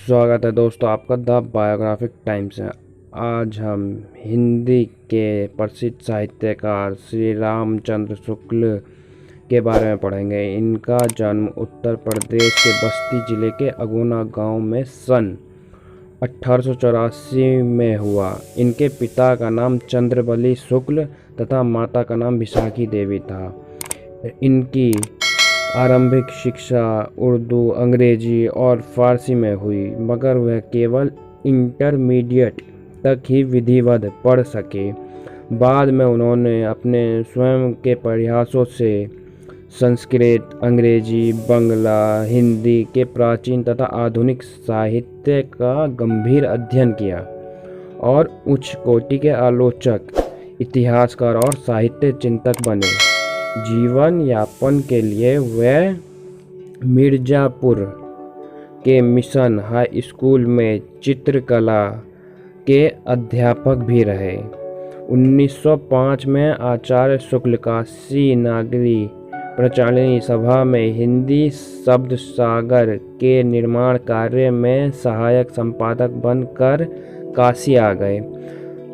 स्वागत है दोस्तों आपका द बायोग्राफिक टाइम्स है। आज हम हिंदी के प्रसिद्ध साहित्यकार श्री रामचंद्र शुक्ल के बारे में पढ़ेंगे। इनका जन्म उत्तर प्रदेश के बस्ती जिले के अगुना गांव में सन 1884 में हुआ। इनके पिता का नाम चंद्रबली शुक्ल तथा माता का नाम विशाखी देवी था। इनकी आरंभिक शिक्षा उर्दू, अंग्रेजी और फारसी में हुई, मगर वह केवल इंटरमीडिएट तक ही विधिवत पढ़ सके। बाद में उन्होंने अपने स्वयं के प्रयासों से संस्कृत, अंग्रेजी, बंगला, हिंदी के प्राचीन तथा आधुनिक साहित्य का गंभीर अध्ययन किया और उच्च कोटि के आलोचक, इतिहासकार और साहित्य चिंतक बने। जीवन यापन के लिए वे मिर्जापुर के मिशन हाई स्कूल में चित्रकला के अध्यापक भी रहे। 1905 में आचार्य शुक्ल काशी नागरी प्रचालिनी सभा में हिंदी शब्द सागर के निर्माण कार्य में सहायक संपादक बनकर काशी आ गए।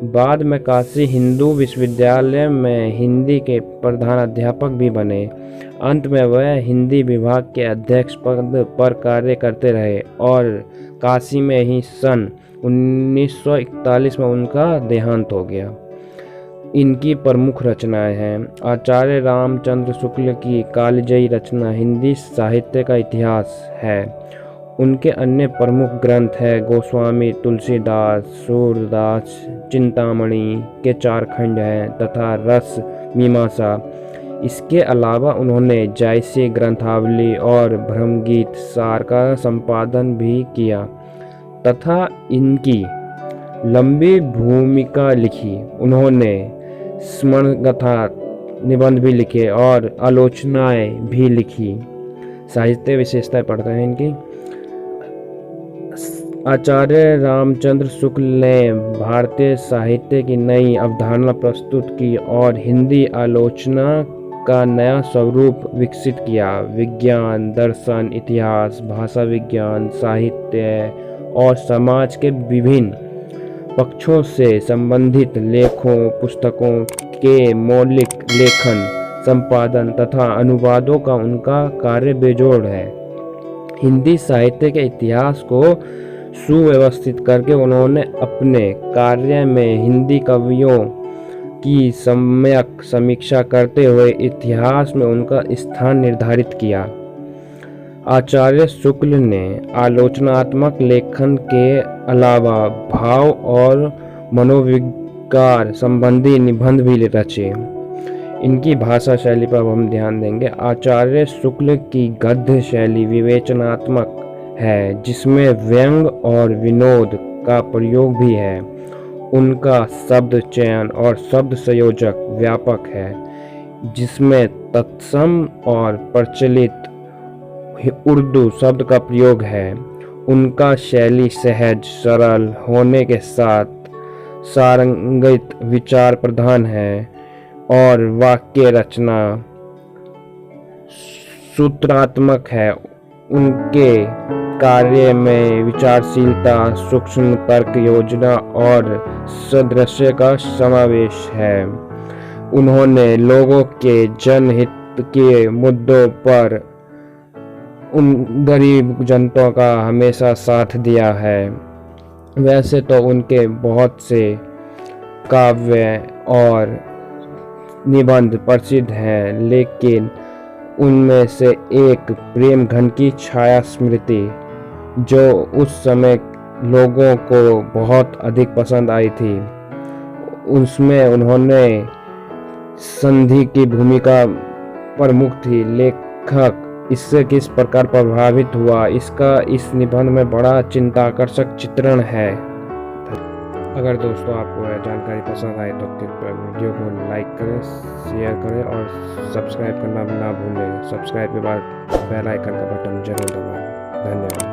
बाद में काशी हिंदू विश्वविद्यालय में हिंदी के प्रधान अध्यापक भी बने। अंत में वह हिंदी विभाग के अध्यक्ष पद पर कार्य करते रहे और काशी में ही सन 1941 में उनका देहांत हो गया। इनकी प्रमुख रचनाएं हैं। आचार्य रामचंद्र शुक्ल की कालजयी रचना हिंदी साहित्य का इतिहास है। उनके अन्य प्रमुख ग्रंथ हैं गोस्वामी तुलसीदास, सूरदास, चिंतामणि के 4 खंड हैं तथा रस मीमांसा। इसके अलावा उन्होंने जायसी ग्रंथावली और ब्रह्मगीत सार का संपादन भी किया तथा इनकी लंबी भूमिका लिखी। उन्होंने स्मरणगाथा निबंध भी लिखे और आलोचनाएं भी लिखी। साहित्य विशेषताएं पढ़ते हैं इनकी। आचार्य रामचंद्र शुक्ल ने भारतीय साहित्य की नई अवधारणा प्रस्तुत की और हिंदी आलोचना का नया स्वरूप विकसित किया। विज्ञान, दर्शन, इतिहास, भाषा विज्ञान, साहित्य और समाज के विभिन्न पक्षों से संबंधित लेखों, पुस्तकों के मौलिक लेखन, संपादन तथा अनुवादों का उनका कार्य बेजोड़ है। हिंदी साहित्य के इतिहास को सुव्यवस्थित करके उन्होंने अपने कार्य में हिंदी कवियों की सम्यक समीक्षा करते हुए इतिहास में उनका स्थान निर्धारित किया। आचार्य शुक्ल ने आलोचनात्मक लेखन के अलावा भाव और मनोविकार संबंधी निबंध भी रचे। इनकी भाषा शैली पर हम ध्यान देंगे। आचार्य शुक्ल की गद्य शैली विवेचनात्मक है, जिसमें व्यंग और विनोद का प्रयोग भी है। उनका शब्द चयन और शब्द संयोजक व्यापक है, जिसमें तत्सम और प्रचलित उर्दू शब्द का प्रयोग है। उनका शैली सहज, सरल होने के साथ सारंगित, विचार प्रधान है और वाक्य रचना सूत्रात्मक है। उनके कार्य में विचारशीलता, सूक्ष्म तर्क, योजना और सादृश्य का समावेश है। उन्होंने लोगों के जनहित के मुद्दों पर उन गरीब जनता का हमेशा साथ दिया है। वैसे तो उनके बहुत से काव्य और निबंध प्रसिद्ध हैं, लेकिन उनमें से एक प्रेम घन की छाया स्मृति, जो उस समय लोगों को बहुत अधिक पसंद आई थी, उसमें उन्होंने संधि की भूमिका प्रमुख थी। लेखक इससे किस प्रकार प्रभावित हुआ, इसका इस निबंध में बड़ा चिंताकर्षक चित्रण है। अगर दोस्तों आपको यह जानकारी पसंद आए तो कृपया वीडियो को लाइक करें, शेयर करें और सब्सक्राइब करना ना भूलें। सब्सक्राइब के बाद बेल आइकन का बटन जरूर दबाएं। धन्यवाद।